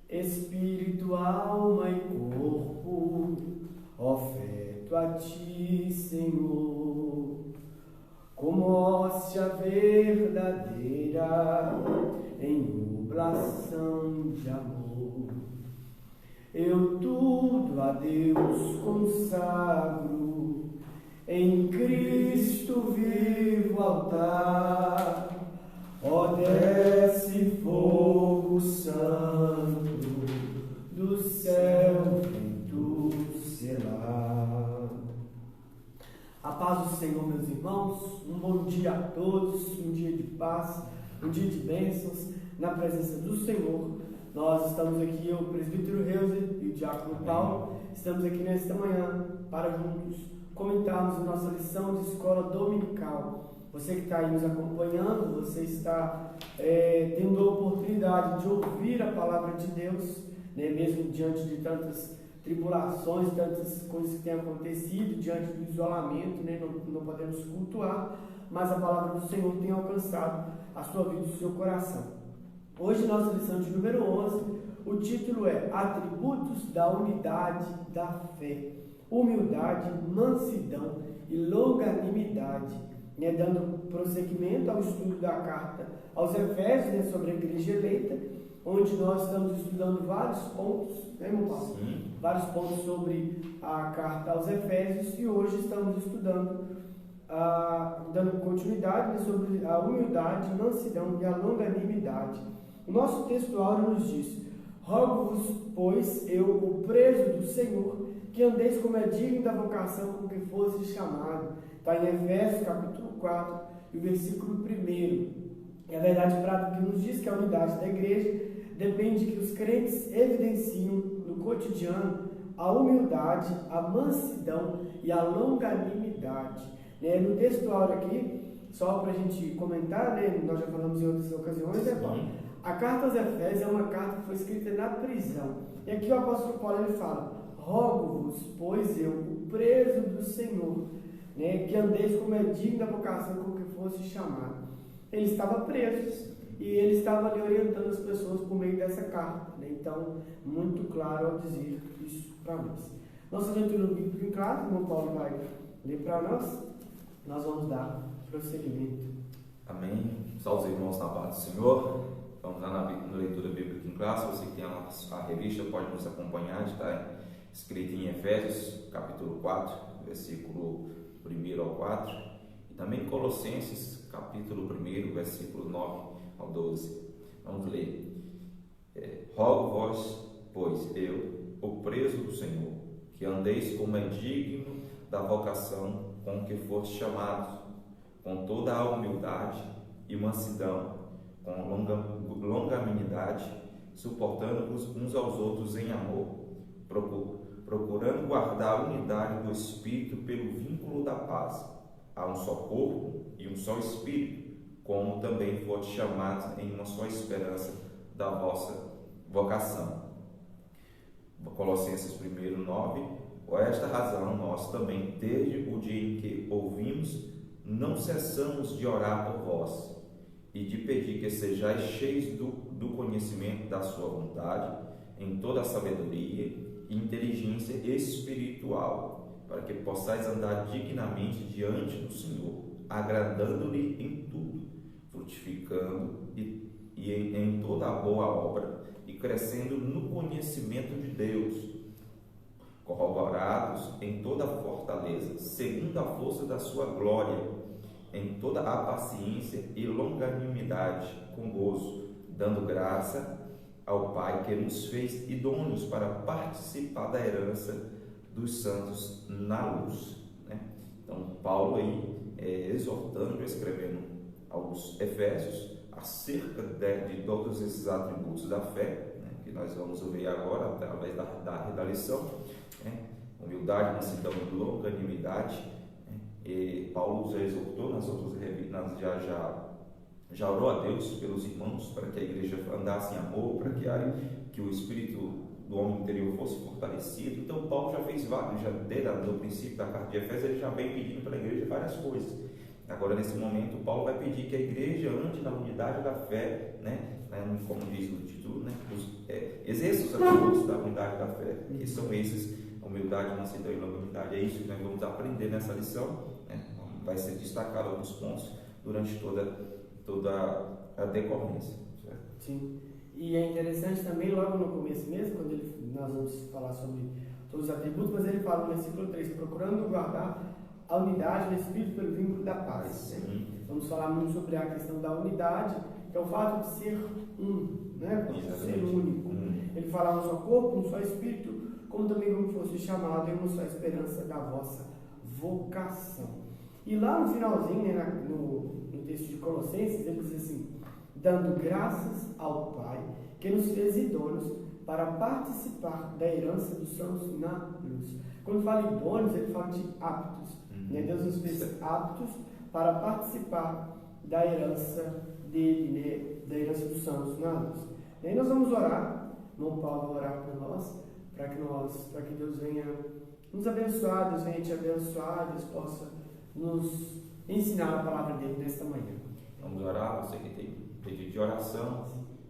Espírito, alma e corpo, oferto a ti, Senhor, como hóstia verdadeira, em oblação de amor. Eu tudo a Deus consagro, em Cristo vivo altar. Ó, desce fogo santo, do céu vem tu selar. A paz do Senhor, meus irmãos, um bom dia a todos, um dia de paz, um dia de bênçãos, na presença do Senhor. Nós estamos aqui, eu, o presbítero Reuser e o diácono Paulo, estamos aqui nesta manhã para juntos comentarmos a nossa lição de escola dominical. Você que está aí nos acompanhando, você está tendo a oportunidade de ouvir a palavra de Deus, né, mesmo diante de tantas tribulações, tantas coisas que têm acontecido, diante do isolamento, né, não podemos cultuar, mas a palavra do Senhor tem alcançado a sua vida e o seu coração. Hoje, nossa lição de número 11, o título é Atributos da Unidade da Fé, Humildade, Mansidão e Longanimidade, né, dando prosseguimento ao estudo da carta aos Efésios, né, sobre a igreja eleita, onde nós estamos estudando vários pontos, né, meu Paulo? Vários pontos sobre a carta aos Efésios, e hoje estamos estudando, dando continuidade, né, sobre a humildade, mansidão e a longanimidade. O nosso texto áureo nos diz: rogo-vos, pois, eu, o preso do Senhor, que andeis como é digno da vocação com que fosse chamado. Está em Efésios capítulo 4 e o versículo 1. É a verdade prática que nos diz que a unidade da igreja depende que os crentes evidenciem no cotidiano a humildade, a mansidão e a longanimidade. Né? No texto áureo aqui, só para a gente comentar, né? Nós já falamos em outras ocasiões, né, Paulo? A carta aos Efésios é uma carta que foi escrita na prisão. E aqui o apóstolo Paulo ele fala: rogo-vos, pois eu, o preso do Senhor, né, que andeis como é digno da vocação com que fosse chamado. Ele estava preso e ele estava ali orientando as pessoas por meio dessa carta, né? Então, muito claro ao dizer isso para nós. Nossa leitura bíblica em classe, o irmão Paulo vai ler para nós, nós vamos dar prosseguimento. Amém. Salve os irmãos na paz do Senhor. Vamos lá na leitura bíblica em classe. Você que tem a revista pode nos acompanhar, está escrito em Efésios capítulo 4, versículo 1 ao 4, e também Colossenses capítulo 1, versículo 9 ao 12. Vamos ler. Rogo-vos, pois, eu, o preso do Senhor, que andeis como é digno da vocação com que foste chamados, com toda a humildade e mansidão, com longanimidade, suportando-vos uns aos outros em amor, procurando guardar a unidade do Espírito pelo vínculo da paz. Há um só corpo e um só Espírito, como também foste chamados em uma só esperança da vossa vocação. Colossenses 1:9. Por esta razão, nós também, desde o dia em que ouvimos, não cessamos de orar por vós e de pedir que sejais cheios do conhecimento da sua vontade, em toda a sabedoria e inteligência espiritual, para que possais andar dignamente diante do Senhor, agradando-lhe em tudo, frutificando em toda a boa obra e crescendo no conhecimento de Deus, corroborados em toda a fortaleza, segundo a força da sua glória, em toda a paciência e longanimidade, com gozo, dando graça ao Pai que nos fez idôneos para participar da herança dos santos na luz. Né? Então, Paulo aí exortando, escrevendo aos Efésios acerca de todos esses atributos da fé, né? Que nós vamos ver agora através da lição, né? Humildade, mansidão e longanimidade. Né? E Paulo já exortou nas outras revistas, já orou a Deus pelos irmãos para que a igreja andasse em amor, para que o espírito do homem interior fosse fortalecido. Então Paulo já fez vários, desde o princípio da carta de Efésios, ele já vem pedindo para a igreja várias coisas. Agora, nesse momento, Paulo vai pedir que a igreja ande na unidade da fé, né? Como diz o título, né? Exerça os atributos da unidade da fé, que são esses: a humildade, mansidão e longanimidade. É isso que nós vamos aprender nessa lição, né? Vai ser destacado alguns pontos durante toda a decorrência. Certo? Sim. E é interessante também, logo no começo mesmo, quando nós vamos falar sobre todos os atributos, mas ele fala no versículo 3, procurando guardar a unidade do Espírito pelo vínculo da paz. Sim. Vamos falar muito sobre a questão da unidade, que é o fato de ser né? De ser único. Ele fala um só corpo, um só Espírito, como também como fosse chamado em uma só esperança da vossa vocação. E lá no finalzinho, né, no texto de Colossenses, ele diz assim: dando graças ao Pai, que nos fez idôneos para participar da herança dos santos na luz. Quando fala idôneos, ele fala de aptos. Né? Deus nos fez aptos para participar da herança dele, né? Da herança dos santos na luz. E aí nós vamos orar, irmão Paulo vai orar por nós, para que Deus venha nos abençoar, Deus venha te abençoar, Deus possa nos ensinar a palavra dele nesta manhã. Vamos orar. Você que tem pedido de oração,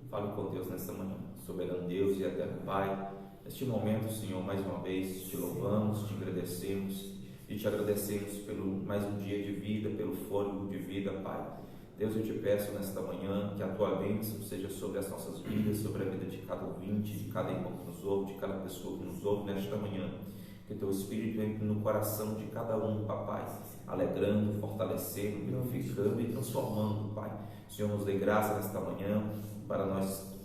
fale com Deus nesta manhã. Soberano Deus e eterno Pai, neste momento, Senhor, mais uma vez te louvamos, te agradecemos e te agradecemos pelo mais um dia de vida, pelo fôlego de vida, Pai. Deus, eu te peço nesta manhã que a tua bênção seja sobre as nossas vidas, sobre a vida de cada ouvinte, de cada irmão que nos ouve, de cada pessoa que nos ouve nesta manhã. Que teu Espírito entre no coração de cada um, Papai, alegrando, fortalecendo, purificando e transformando, Pai. Senhor, nos dê graça nesta manhã para nós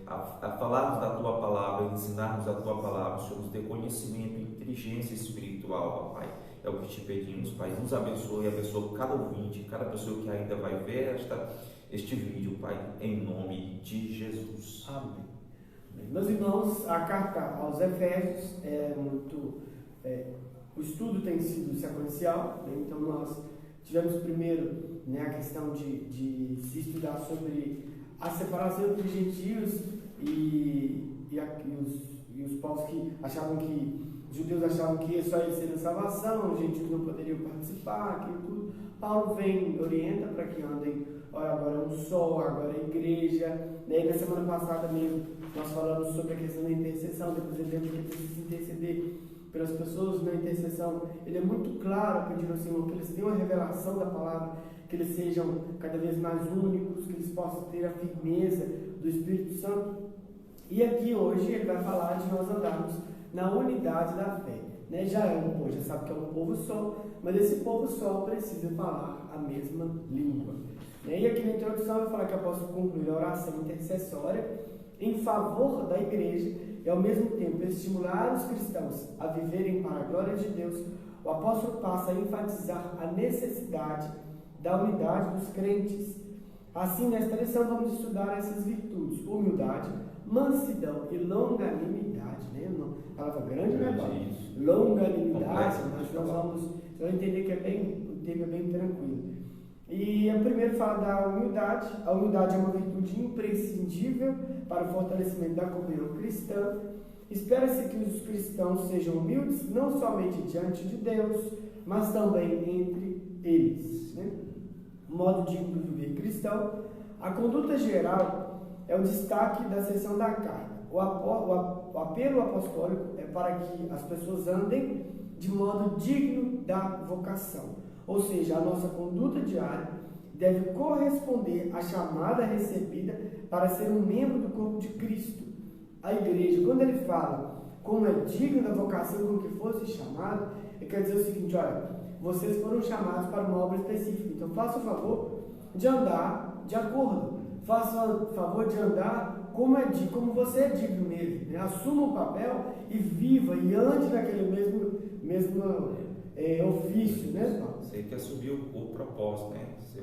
a falarmos da tua palavra, ensinarmos a tua palavra. Senhor, nos dê conhecimento e inteligência espiritual, Papai. É o que te pedimos, Pai. Nos abençoe e abençoe cada ouvinte, cada pessoa que ainda vai ver este vídeo, Pai, em nome de Jesus. Amém. Meus irmãos, a carta aos Efésios o estudo tem sido sequencial, né? Então nós tivemos primeiro, né, a questão de se estudar sobre a separação entre gentios e os povos que achavam que, os judeus achavam que só eles seriam salvação, os gentios não poderiam participar, aquilo tudo. Paulo vem e orienta para que andem, olha, agora é um só, agora é igreja, né? E na semana passada mesmo nós falamos sobre a questão da intercessão, depois ele lembra que precisa interceder pelas pessoas na intercessão. Ele é muito claro pedindo ao Senhor que eles tenham a revelação da palavra, que eles sejam cada vez mais únicos, que eles possam ter a firmeza do Espírito Santo. E aqui hoje ele vai falar de nós andarmos na unidade da fé. Né? Já sabe que é um povo só, mas esse povo só precisa falar a mesma língua. Né? E aqui na introdução eu vou falar que eu posso concluir a oração intercessória em favor da igreja e ao mesmo tempo estimular os cristãos a viverem para a glória de Deus. O apóstolo passa a enfatizar a necessidade da unidade dos crentes. Assim, nesta lição vamos estudar essas virtudes: humildade, mansidão e longanimidade, né? Uma palavra grande, né, Paulo? Longanimidade, mas nós vamos entender que o tema é bem tranquilo. E o primeiro fala da humildade. A humildade é uma virtude imprescindível para o fortalecimento da comunhão cristã. Espera-se que os cristãos sejam humildes, não somente diante de Deus, mas também entre eles, né? Modo digno do viver cristão. A conduta geral é o destaque da seção da carta. O apelo apostólico é para que as pessoas andem de modo digno da vocação. Ou seja, a nossa conduta diária deve corresponder à chamada recebida para ser um membro do corpo de Cristo. A igreja, quando ele fala como é digno da vocação com que fosse chamado, ele quer dizer o seguinte: olha, vocês foram chamados para uma obra específica, então faça o favor de andar de acordo, faça o favor de andar como você é digno mesmo, né? Assuma o papel e viva e ande naquele mesmo ofício, né? Você tem que assumir o propósito, né? Se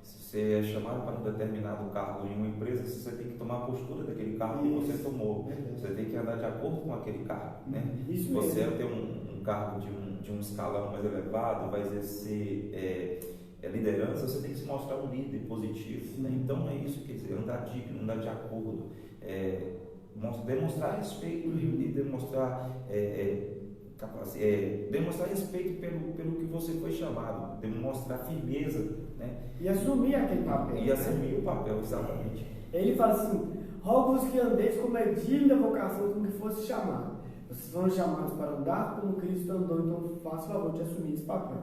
você é chamado para um determinado cargo em uma empresa, você tem que tomar a postura daquele cargo que você tomou. Você tem que andar de acordo com aquele cargo, né? Se você tem um cargo de um escalão mais elevado, vai exercer liderança, você tem que se mostrar um líder positivo, né? Então é isso, quer dizer, andar digno, andar de acordo, demonstrar respeito e demonstrar demonstrar respeito pelo que você foi chamado, demonstrar firmeza, né? E assumir aquele papel. E assumir o papel, exatamente. Ele fala assim: rogo-vos que andeis como é digno da vocação com que fosse chamado. Vocês foram chamados para andar como Cristo andou, então faça o favor de assumir esse papel.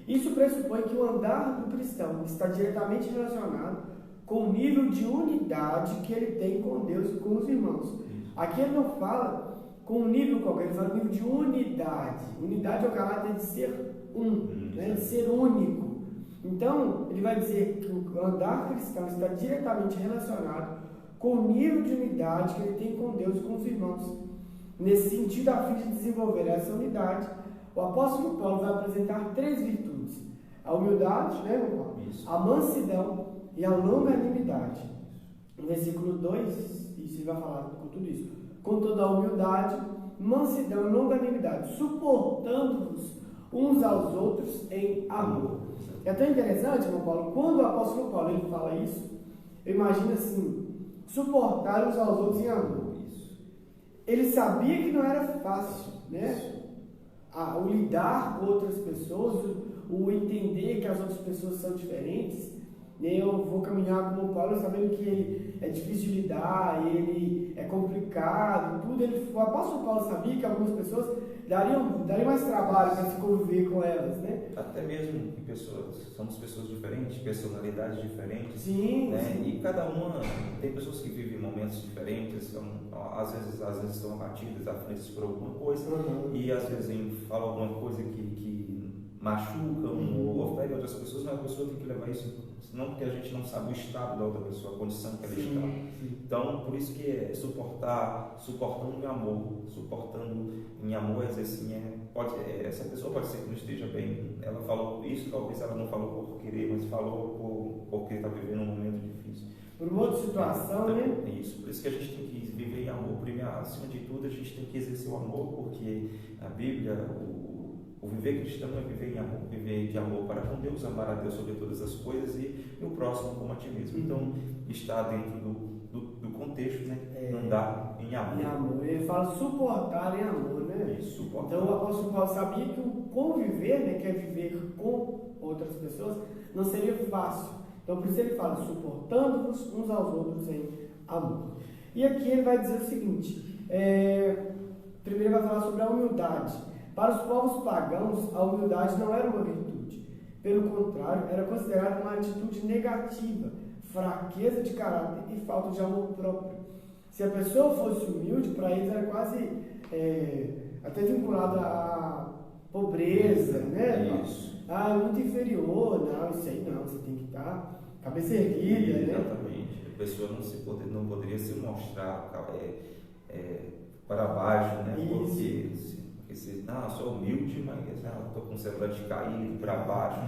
Isso pressupõe que o andar do cristão está diretamente relacionado com o nível de unidade que ele tem com Deus e com os irmãos. Aqui ele não fala com um nível qualquer, ele fala nível de unidade. Unidade é o caráter de ser né, de ser único. Então, ele vai dizer que o andar cristão está diretamente relacionado com o nível de unidade que ele tem com Deus e com os irmãos. Nesse sentido, a fim de desenvolver essa unidade, o apóstolo Paulo vai apresentar 3 virtudes: a humildade, né, meu irmão? A mansidão e a longanimidade. No versículo 2, isso ele vai falar com tudo isso. Com toda a humildade, mansidão e longanimidade, suportando-vos uns aos outros em amor. É tão interessante, irmão Paulo, quando o apóstolo Paulo ele fala isso, eu imagino assim, suportar uns aos outros em amor. Ele sabia que não era fácil, né? O lidar com outras pessoas, o entender que as outras pessoas são diferentes. Eu vou caminhar como Paulo sabendo que ele é difícil de lidar, ele é complicado, tudo. O apóstolo Paulo sabia que algumas pessoas dariam mais trabalho para se conviver com elas, né? Até mesmo em somos pessoas diferentes, personalidades diferentes. Sim, né? sim. E cada uma, tem pessoas que vivem momentos diferentes, às vezes estão abatidas, aflitas por alguma coisa, e às vezes falam alguma coisa que machucam ou ferem outras pessoas, mas a pessoa tem que levar isso, não porque a gente não sabe o estado da outra pessoa, a condição que ela está. Então, por isso que é suportando em amor, assim, essa pessoa pode ser que não esteja bem, ela falou isso, talvez ela não falou por querer, mas falou porque está vivendo um momento difícil. Por uma outra situação, então, né? É isso, por isso que a gente tem que viver em amor. Primeiro, acima de tudo, a gente tem que exercer o amor, porque a Bíblia, o viver cristão é viver em amor, viver de amor para com Deus, amar a Deus sobre todas as coisas e o próximo como a ti mesmo. Então, está dentro do contexto, né? Andar em amor. Em amor. Ele fala suportar em amor, né? Isso, suportar. Então, o apóstolo Paulo sabia que o conviver, né, que é viver com outras pessoas, não seria fácil. Então, por isso ele fala suportando-vos uns aos outros em amor. E aqui ele vai dizer o seguinte, primeiro ele vai falar sobre a humildade. Para os povos pagãos, a humildade não era uma virtude. Pelo contrário, era considerada uma atitude negativa, fraqueza de caráter e falta de amor próprio. Se a pessoa fosse humilde, para eles era quase até vinculada à pobreza, né? Isso. É muito inferior, não, isso aí não, você tem que estar cabeça erguida, né? Exatamente. A pessoa não poderia se mostrar para baixo, né? Isso. Porque eu sou humilde, mas estou com o semblante caído para baixo.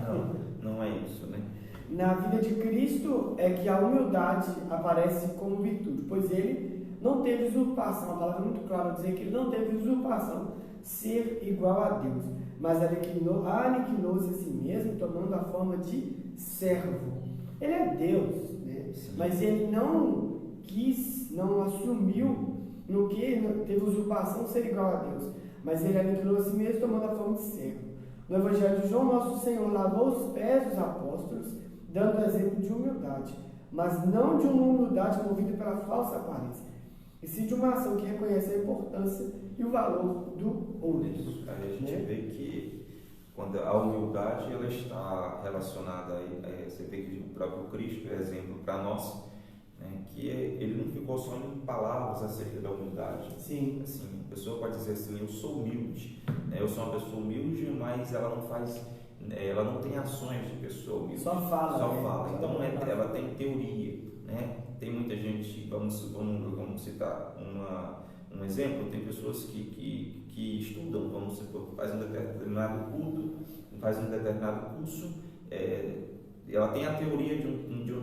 Não é isso, né? Na vida de Cristo é que a humildade aparece como virtude, pois ele não teve usurpação, a palavra é muito clara dizer que ele não teve usurpação, ser igual a Deus, mas aniquilou-se a si mesmo, tomando a forma de servo. Ele é Deus, né? Mas ele não assumiu no que teve usurpação ser igual a Deus, mas ele aniquilou a si mesmo, tomando a forma de servo. No Evangelho de João, nosso Senhor lavou os pés dos apóstolos, dando exemplo de humildade, mas não de uma humildade movida pela falsa aparência, e sim de uma ação que reconhece a importância e o valor do outro. A gente vê que quando a humildade ela está relacionada você vê que o próprio Cristo é exemplo para nós, né, que ele não ficou só em palavras acerca da humildade. Sim. Assim, a pessoa pode dizer assim, eu sou humilde, né, eu sou uma pessoa humilde, mas ela não tem ações de pessoa humilde. Só fala. Então ela tem teoria, né? Tem muita gente, vamos citar um exemplo, tem pessoas que estudam, vamos supor, faz um determinado curso, ela tem a teoria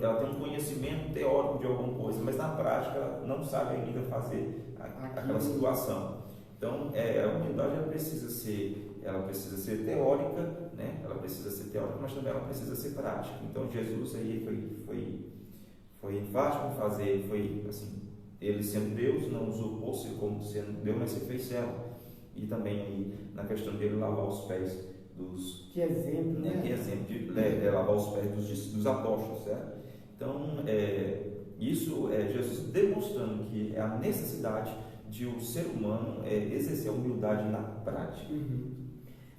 ela tem um conhecimento teórico de alguma coisa, mas na prática ela não sabe ainda fazer aquela situação. Então, a humildade ela precisa ser teórica, né? Ela precisa ser teórica, mas também ela precisa ser prática. Então, Jesus aí foi enfático em fazer, foi assim, ele sendo Deus, não usurpou-se como sendo Deus, mas se fez servo. E também aí, na questão dele lavar os pés dos... Que exemplo, né? Que exemplo de lavar os pés dos apóstolos, certo? Então, Isso é Jesus demonstrando que é a necessidade de o ser humano exercer a humildade na prática.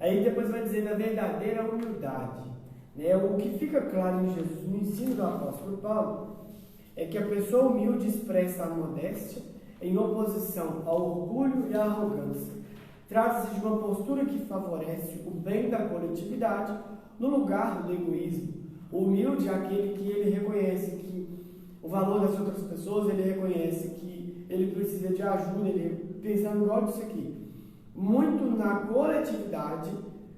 Aí depois vai dizer da verdadeira humildade. Né? O que fica claro em Jesus, no ensino do apóstolo Paulo, é que a pessoa humilde expressa a modéstia em oposição ao orgulho e à arrogância. Trata-se de uma postura que favorece o bem da coletividade no lugar do egoísmo. O humilde é aquele que ele reconhece que o valor das outras pessoas, ele reconhece que ele precisa de ajuda, ele pensando igual disso aqui, muito na coletividade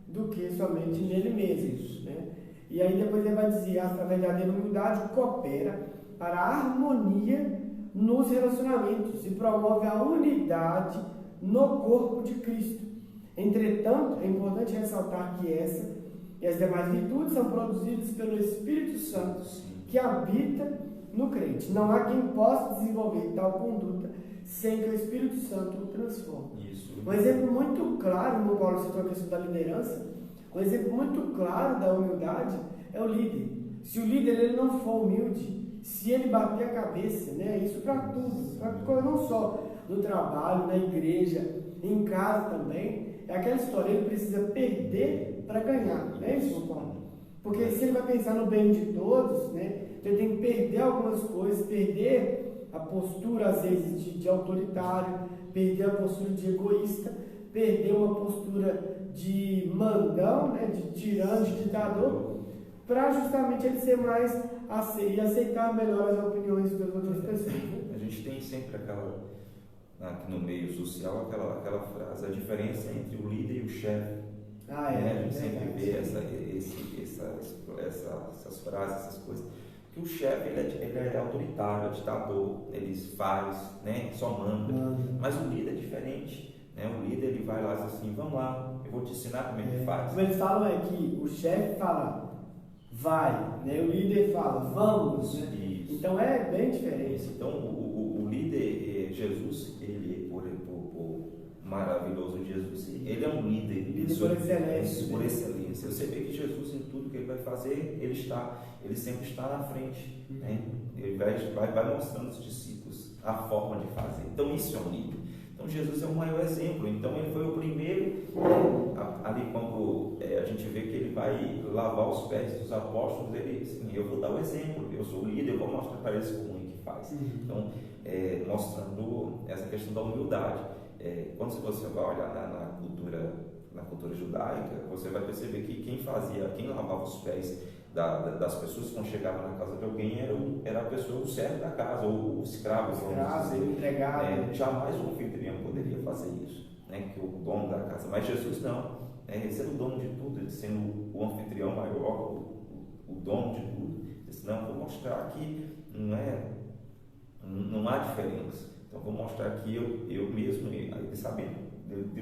do que somente nele mesmo. Né? E aí depois ele vai dizer, a verdadeira humildade coopera para a harmonia nos relacionamentos e promove a unidade no corpo de Cristo. Entretanto, é importante ressaltar que essa e as demais virtudes são produzidas pelo Espírito Santo que habita no crente. Não há quem possa desenvolver tal conduta sem que o Espírito Santo o transforme. Isso. Um exemplo muito claro, no Paulo citou a questão da liderança, um exemplo muito claro da humildade é o líder. Se o líder ele não for humilde, se ele bater a cabeça, né, isso para tudo, não só no trabalho, na igreja, em casa também, é aquela história, ele precisa perder para ganhar, não é isso, Paulo? Porque se ele vai pensar no bem de todos, né, ele tem que perder algumas coisas, perder a postura, às vezes, de autoritário, perder a postura de egoísta, perder uma postura de mandão, né, de tirano, de ditador, para justamente ele ser mais e aceitar melhor as opiniões das outras pessoas. A gente tem sempre aqui no meio social, aquela frase, a diferença entre o líder e o chefe. A gente sempre vê essas frases, essas coisas. Porque o chefe ele é autoritário, é ditador, ele faz, né, só manda. Mas o líder é diferente. Né? O líder ele vai lá e diz assim, vamos lá, eu vou te ensinar como é que faz. Como eles falam é que o chefe fala, vai, né? O líder fala, vamos. Né? Então é bem diferente. Então o líder, Jesus, ele, por maravilhoso Jesus, ele é um líder por excelência. Por excelência. Você vê que Jesus, em tudo que ele vai fazer, ele sempre está na frente. Né? Ele vai mostrando aos discípulos a forma de fazer. Então isso é um líder. Então Jesus é o maior exemplo. Então ele foi o primeiro, ali quando a gente vê que ele vai lavar os pés dos apóstolos, ele diz assim, eu vou dar o exemplo, eu sou o líder, eu vou mostrar para eles como é que faz. Então, mostrando essa questão da humildade. Quando você vai olhar na cultura judaica, você vai perceber que quem lavava os pés das pessoas quando chegavam na casa de alguém era a pessoa, o servo da casa, ou o escravo, vamos dizer. Empregado. Jamais o anfitrião poderia fazer isso, né? Que o dono da casa. Mas Jesus não. Ele sendo o dono de tudo, ele sendo o anfitrião maior, o dono de tudo. Ele disse, não, vou mostrar que não há diferença. Então vou mostrar que eu mesmo, ele sabendo,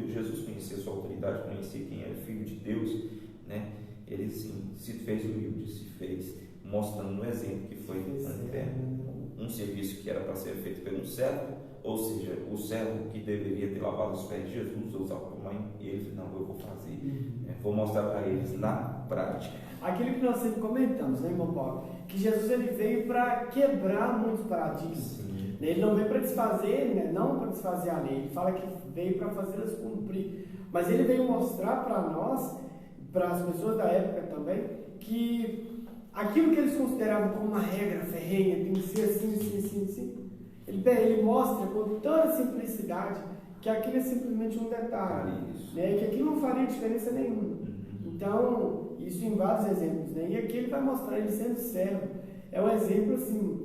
Jesus conhecia a sua autoridade, conhecia quem era filho de Deus, né? Ele sim, se fez humilde, se fez, mostrando no exemplo que foi um serviço que era para ser feito por um servo, ou seja, o servo que deveria ter lavado os pés de Jesus, ou usar para mãe, ele não, eu vou fazer, vou mostrar para eles na prática. Aquilo que nós sempre comentamos, né, irmão Paulo? Que Jesus ele veio para quebrar muitos paradigmas. Sim. Ele não veio para desfazer, né, não para desfazer a lei, ele fala que veio para fazê-las cumprir. Mas ele veio mostrar para nós, para as pessoas da época também, que aquilo que eles consideravam como uma regra ferrenha, tem que ser assim. Ele mostra com toda simplicidade que aquilo é simplesmente um detalhe, né? Que aquilo não faria diferença nenhuma. Então, isso em vários exemplos, né? E aqui ele vai mostrar ele sendo servo. É um exemplo, assim,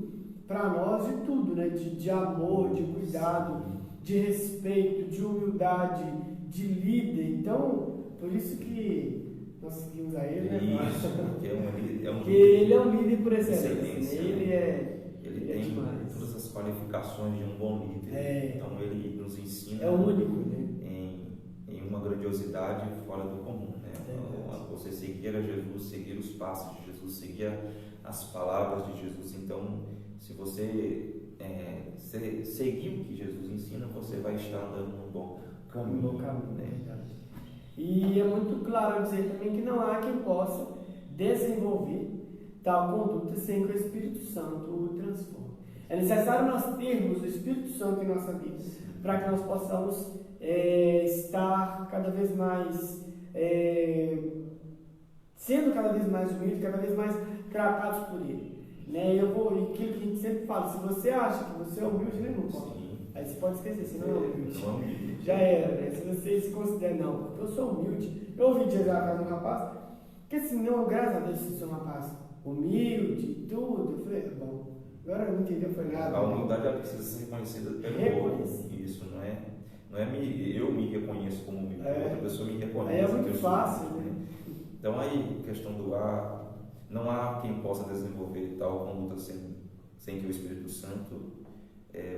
para nós de tudo, né? De amor, de cuidado, de respeito, de humildade, de líder. Então, por isso que nós seguimos a ele, né? Isso, porque ele é um líder por excelência. Ele tem todas as qualificações de um bom líder. Então ele nos ensina. É o único, né? Em uma grandiosidade fora do comum, né? Você seguir a Jesus, seguir os passos de Jesus, seguir as palavras de Jesus. Então, se você seguir o que Jesus ensina, você vai estar andando num bom caminho. Né? E é muito claro dizer também que não há quem possa desenvolver tal conduta sem que o Espírito Santo o transforme. É necessário nós termos o Espírito Santo em nossa vida, para que nós possamos estar cada vez mais, sendo cada vez mais humildes, cada vez mais tratados por Ele. Né? E aquilo que a gente sempre fala, se você acha que você é humilde, nem não pode. Aí você pode esquecer, se não é humilde. Já era, né? Se você se considera, não, porque eu sou humilde. Eu ouvi dizer na casa de um rapaz, que assim, não, graças a Deus, se sou um rapaz humilde, tudo. Eu falei, bom, agora eu não entendi, foi nada. A humildade ela precisa ser reconhecida pelo outro. Isso não é eu me reconheço como humilde, outra pessoa me reconhece. Aí é muito fácil, né? Então aí, questão do não há quem possa desenvolver tal conduta sem que o Espírito Santo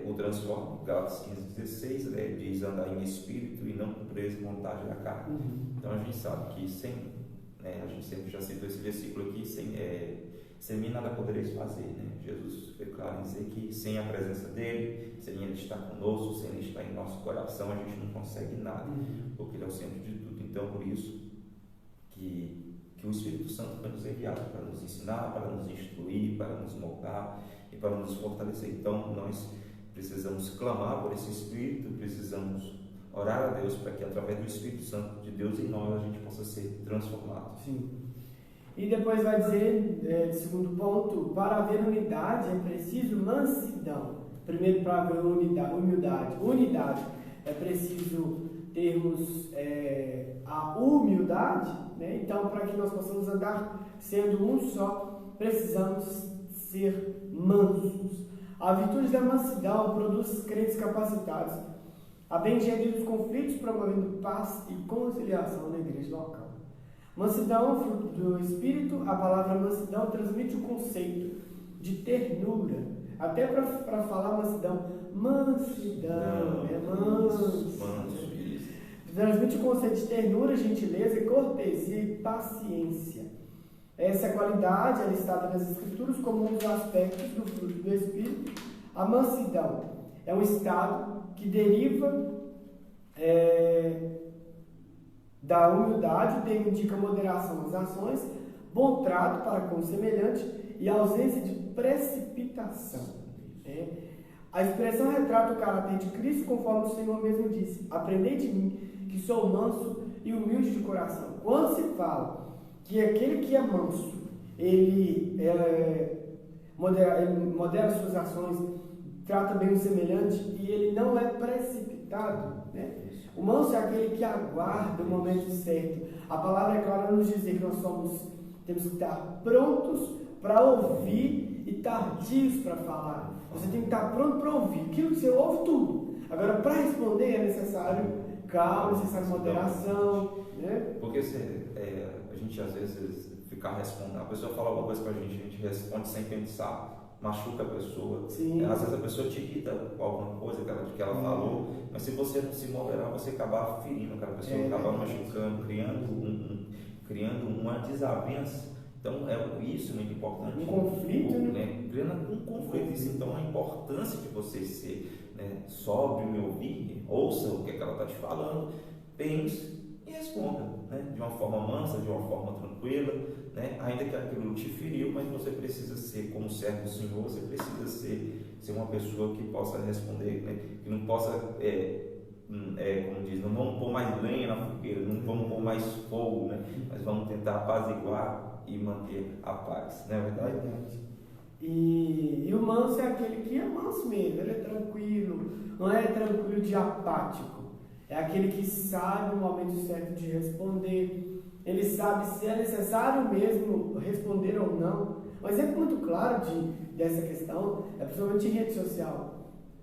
o transforme. Gálatas 15:16 diz andar em espírito e não com presa e vontade da carne. Então a gente sabe que a gente sempre já citou esse versículo aqui, sem mim nada podereis fazer, né? Jesus foi claro em dizer que sem a presença dele, sem ele estar conosco, sem ele estar em nosso coração, a gente não consegue nada, porque ele é o centro de tudo. Então por isso que o Espírito Santo foi nos enviado para nos ensinar, para nos instruir, para nos moldar e para nos fortalecer. Então nós precisamos clamar por esse Espírito, precisamos orar a Deus para que através do Espírito Santo de Deus em nós a gente possa ser transformado. Sim. E depois vai dizer, de segundo ponto, para haver unidade é preciso mansidão. Primeiro, para haver humildade é preciso termos a humildade, né? Então, para que nós possamos andar sendo um só, precisamos ser mansos. A virtude da mansidão produz crentes capacitados a bem gerir os conflitos, promovendo paz e conciliação na igreja local. Mansidão, fruto do Espírito, a palavra mansidão transmite o conceito de ternura. Até para falar mansidão, manso. Transmite o conceito de ternura, gentileza, cortesia e paciência. Essa qualidade é listada nas Escrituras como um dos aspectos do fruto do Espírito. A mansidão é um estado que deriva da humildade, indica moderação nas ações, bom trato para com o semelhante e ausência de precipitação. A expressão retrata o caráter de Cristo, conforme o Senhor mesmo disse: aprendei de mim, que sou manso e humilde de coração. Quando se fala que aquele que é manso, ele modera suas ações, trata bem o semelhante e ele não é precipitado, né? O manso é aquele que aguarda o momento certo. A palavra é clara nos dizer que nós temos que estar prontos para ouvir e tardios para falar. Você tem que estar pronto para ouvir. Aquilo que você ouve, tudo. Agora, para responder é necessário calma, é necessário moderação, né? Porque a gente às vezes fica respondendo, a pessoa fala alguma coisa para a gente responde sem pensar. Machuca a pessoa. Sim. Às vezes a pessoa te irrita com alguma coisa que ela falou, mas se você não se moderar, você acaba ferindo aquela pessoa, acaba machucando, criando uma desavença. Então isso é muito importante. Um conflito, né? Criando um conflito. Isso, então a importância de você ser sóbrio e ouvir, ouça o que ela está te falando, pense e responda, né? De uma forma mansa, de uma forma tranquila, né? Ainda que aquilo te feriu, mas você precisa ser, como servo do Senhor, você precisa ser uma pessoa que possa responder, né? Que não possa, como diz, não vamos pôr mais lenha na fogueira, não vamos pôr mais fogo, né? Mas vamos tentar apaziguar e manter a paz, não é verdade? E o manso é aquele que é manso mesmo, ele é tranquilo, não é tranquilo de apático. É aquele que sabe o momento certo de responder. Ele sabe se é necessário mesmo responder ou não. Um exemplo muito claro dessa questão é principalmente em rede social.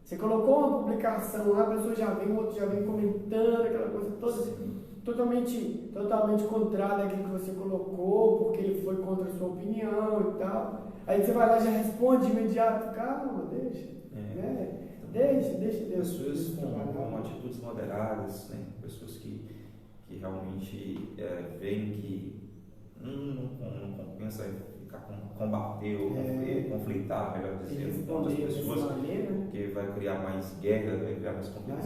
Você colocou uma publicação lá, a pessoa já vem, o outro já vem comentando, aquela coisa toda totalmente contrária àquilo que você colocou, porque ele foi contra a sua opinião e tal. Aí você vai lá e já responde de imediato. Calma, deixa. Né? Deixa Deus. Pessoas com atitudes moderadas, né? Pessoas que realmente veem que não compensa ficar combater ou conflitar, melhor dizendo, com outras pessoas, porque vai criar mais guerra, vai criar mais conflito,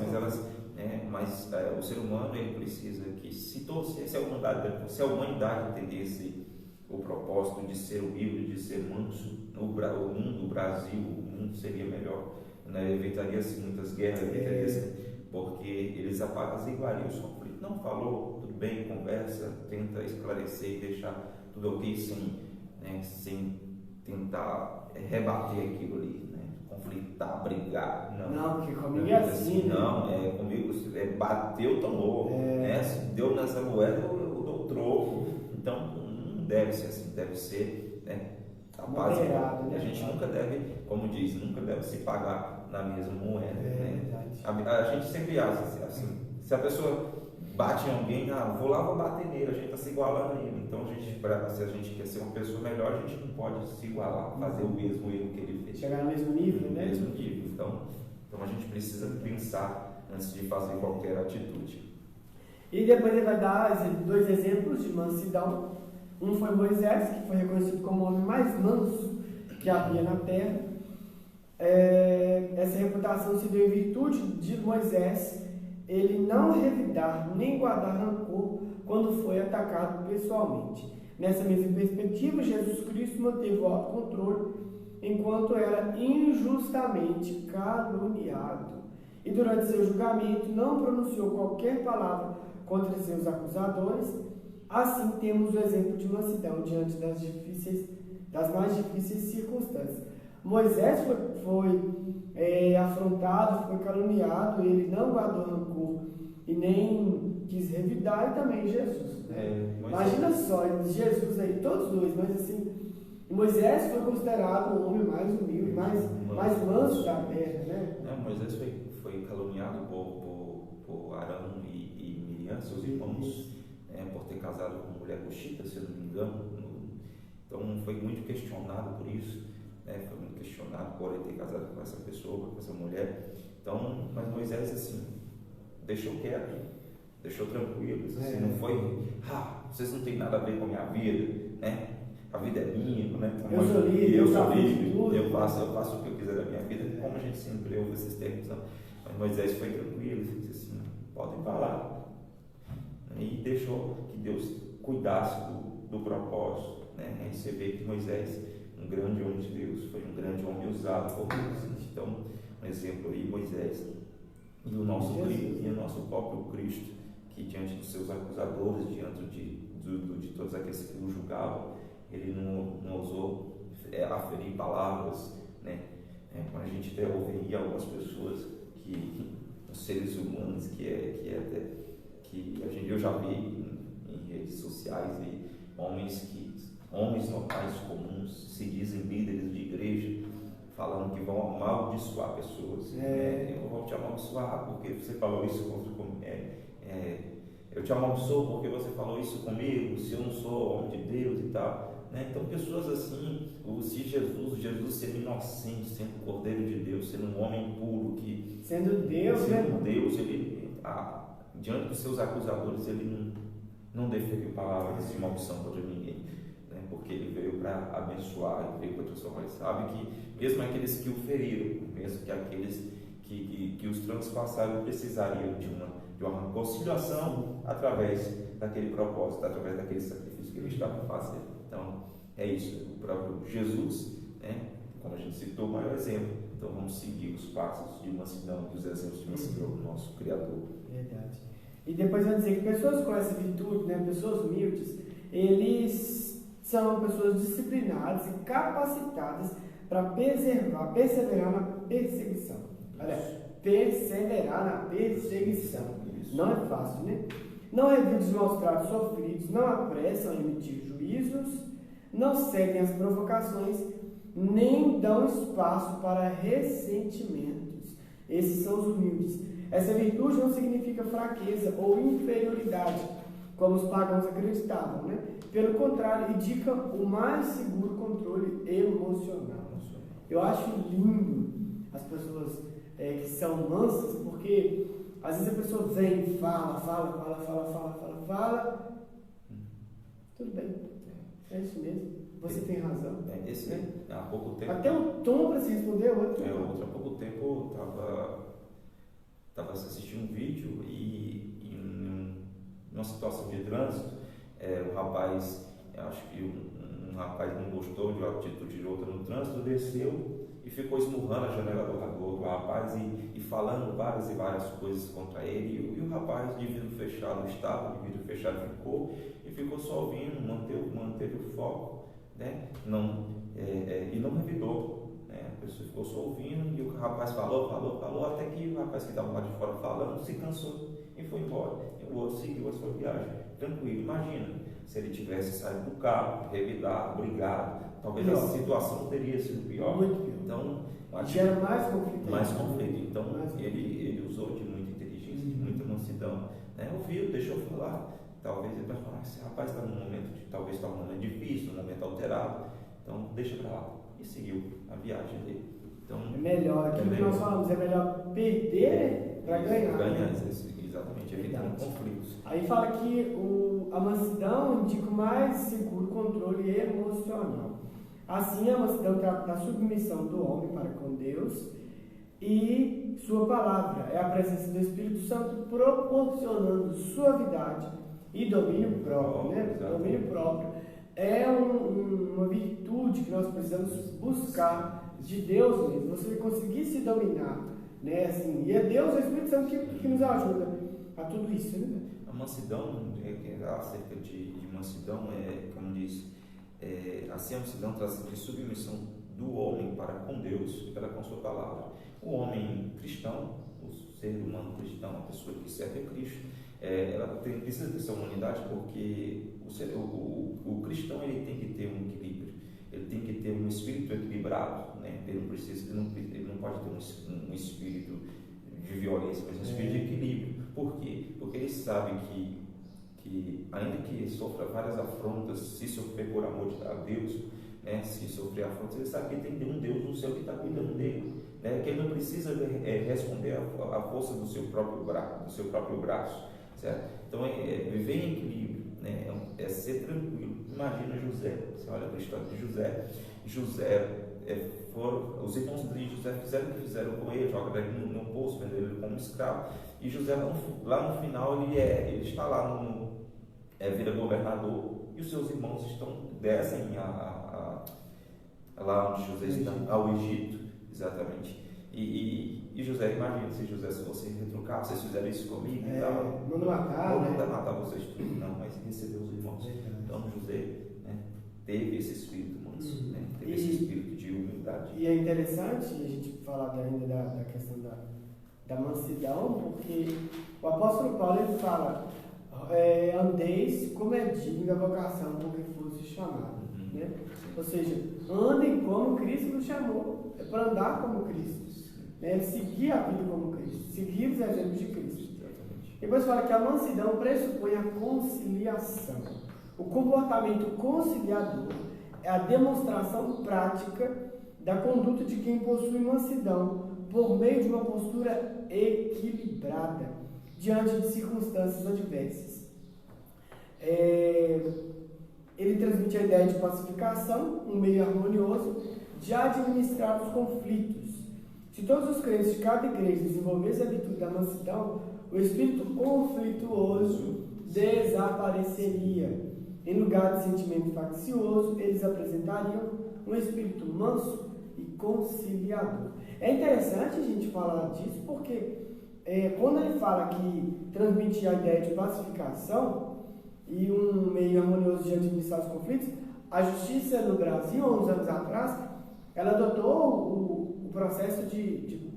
mas o ser humano ele precisa que se a humanidade entendesse o propósito de ser humilde, de ser manso. O mundo, o Brasil, o mundo seria melhor, né? Evitaria-se muitas guerras, porque eles apaziguariam os conflitos. Não falou, tudo bem, conversa, tenta esclarecer e deixar tudo ok, sem tentar rebater aquilo ali, né? Conflitar, brigar. Não, porque comigo é assim. Não, comigo bateu, tomou. Né? Se deu nessa moeda, eu dou troco. Então, não deve ser assim, deve ser, né, a paz. A gente nunca deve, como diz, nunca deve se pagar na mesma moeda. Né? A gente sempre acha assim, se a pessoa bate em alguém, vou lá, vou bater nele, a gente está se igualando a ele. Então, se a gente quer ser uma pessoa melhor, a gente não pode se igualar, fazer o mesmo erro que ele fez. Chegar no mesmo nível, né? No mesmo nível. Então a gente precisa pensar antes de fazer qualquer atitude. E depois ele vai dar 2 exemplos de mansidão. Um foi Moisés, que foi reconhecido como o homem mais manso que havia na terra. Essa reputação se deu em virtude de Moisés ele não revidar nem guardar rancor quando foi atacado pessoalmente. Nessa mesma perspectiva, Jesus Cristo manteve o autocontrole enquanto era injustamente caluniado. E durante seu julgamento não pronunciou qualquer palavra contra seus acusadores. Assim temos o exemplo de mansidão diante das mais difíceis circunstâncias. Moisés foi afrontado, foi caluniado, ele não guardou rancor e nem quis revidar, e também Jesus. Imagina só, Jesus aí, todos dois, mas assim, Moisés foi considerado o homem mais humilde, mais manso da terra, né? Moisés foi caluniado por Arão e Miriam, seus irmãos, por ter casado com uma mulher cuxita, se eu não me engano. Então foi muito questionado por isso. Foi muito questionado por ele ter casado com essa pessoa, com essa mulher. Então, mas Moisés assim deixou quieto, deixou tranquilo, assim, não foi, vocês não têm nada a ver com a minha vida, né? A vida é minha, né? Eu sou livre, eu faço o que eu quiser da minha vida, como a gente sempre ouve esses termos. Mas Moisés foi tranquilo, ele disse assim, podem falar, e deixou que Deus cuidasse do propósito, né? E você vê que Moisés, um grande homem de Deus, foi um grande homem usado por Deus. Então, um exemplo aí, Moisés, e o nosso Cristo, e o nosso próprio Cristo, que diante dos seus acusadores, diante de todos aqueles que o julgavam, ele não ousou aferir palavras, né? Quando a gente ouve algumas pessoas, os seres humanos, eu já vi em redes sociais, e homens normais, comuns, se dizem líderes de igreja, falando que vão amaldiçoar pessoas. Eu vou te amaldiçoar porque você falou isso comigo. Eu te amaldiçoo porque você falou isso comigo, se eu não sou homem de Deus e tal. Então, pessoas assim, se Jesus sendo inocente, sendo o Cordeiro de Deus, sendo um homem puro, sendo Deus, ele, diante dos seus acusadores, ele não deferiu palavras de maldição contra ninguém, né? Porque ele veio para abençoar, ele veio para transformar. Ele sabe que mesmo aqueles que o feriram, mesmo que aqueles que os transpassaram, precisariam de uma conciliação através daquele propósito, através daquele sacrifício que ele estava fazendo. Então, é isso, o próprio Jesus, né? Como a gente citou, o maior exemplo. Então, vamos seguir os passos de mansidão, os exemplos de mansidão do nosso Criador. Verdade. E depois vai dizer que pessoas com essa virtude, né, pessoas humildes, eles são pessoas disciplinadas e capacitadas para perseverar na perseguição. Perseverar na perseguição. Isso. Não é fácil, né? Não evitam os maus tratos sofridos, não apressam a emitir juízos, não seguem as provocações, nem dão espaço para ressentimentos. Esses são os humildes. Essa virtude não significa fraqueza ou inferioridade, como os pagãos acreditavam, né? Pelo contrário, indica o mais seguro controle emocional. Eu acho lindo as pessoas que são mansas, porque às vezes a pessoa vem e fala, tudo bem, é isso mesmo, você tem razão. Há pouco tempo... Até o tom para se responder é outro. Há pouco tempo eu estava assistindo um vídeo e em uma situação de trânsito, um rapaz, acho que um rapaz não gostou de uma atitude de outra no trânsito, desceu e ficou esmurrando a janela do rapaz e falando várias e várias coisas contra ele. E o rapaz, de vidro fechado estava, de vidro fechado ficou, e ficou só ouvindo, manteve o foco, né? E não revidou. A pessoa ficou só ouvindo, e o rapaz falou, até que o rapaz que estava lá de fora falando se cansou e foi embora. E o outro seguiu a sua viagem, tranquilo. Imagina, se ele tivesse saído do carro, revidado, brigado, talvez a situação teria sido pior. Muito pior. Então, gera mais conflito. Mais conflito. Então, ele usou de muita inteligência, de muita mansidão. Ouviu, deixou falar. Talvez ele vai falar, esse rapaz está num momento, talvez está num momento difícil, num momento alterado. Então, deixa para lá. E seguiu a viagem dele. Então, é melhor, aquilo que nós falamos, é melhor perder para ganhar. Ganhar, exatamente, evitando conflitos. Aí fala que a mansidão indica o mais seguro controle emocional. Assim, a mansidão trata da submissão do homem para com Deus e sua palavra. É a presença do Espírito Santo proporcionando suavidade e domínio próprio. Domínio próprio é uma virtude que nós precisamos buscar de Deus mesmo. Você conseguir se dominar, né? Assim, e é Deus, o Espírito Santo que nos ajuda a tudo isso, né? A mansidão, acerca de mansidão, como diz, assim a mansidão traz de submissão do homem para com Deus e para com sua palavra. O homem cristão, o ser humano cristão, a pessoa que serve a Cristo, ela precisa dessa humanidade, porque o cristão ele tem que ter um equilíbrio, ele tem que ter um espírito equilibrado, né? Ele não pode ter um espírito de violência, mas um espírito de equilíbrio. Por quê? Porque ele sabe que ainda que sofra várias afrontas, se sofrer por amor a Deus, né? Se sofrer afrontas, ele sabe que tem um Deus no céu que está cuidando dele, né? Que ele não precisa responder à força do seu próprio braço, certo? Então viver em equilíbrio, né? É ser tranquilo. Imagina José, você olha para a história de José. Os irmãos de José fizeram o que fizeram com ele, jogaram ele no poço, venderam ele como escravo. E José, lá no final, ele está lá, vira governador, e os seus irmãos descem lá onde José está, ao Egito, exatamente. E José, imagina se José, se você retrucar, vocês fizeram isso comigo e tal. Manda matar vocês tudo, não, mas recebeu os irmãos. Então José, né, teve esse espírito manso, né, teve esse espírito de humildade. E é interessante a gente falar ainda da questão da mansidão, porque o apóstolo Paulo ele fala, andeis como é digno da vocação com que fosse chamado. Né? Ou seja, andem como Cristo nos chamou, é para andar como Cristo. Seguir a vida como Cristo, seguir os exemplos de Cristo. Depois fala que a mansidão pressupõe a conciliação. O comportamento conciliador é a demonstração prática da conduta de quem possui mansidão por meio de uma postura equilibrada diante de circunstâncias adversas. Ele transmite a ideia de pacificação, um meio harmonioso de administrar os conflitos. Se todos os crentes de cada igreja desenvolvessem a virtude da mansidão, o espírito conflituoso desapareceria. Em lugar de sentimento faccioso, eles apresentariam um espírito manso e conciliador. É interessante a gente falar disso porque quando ele fala que transmite a ideia de pacificação e um meio harmonioso de administrar os conflitos, a justiça no Brasil, há uns anos atrás, ela adotou o processo de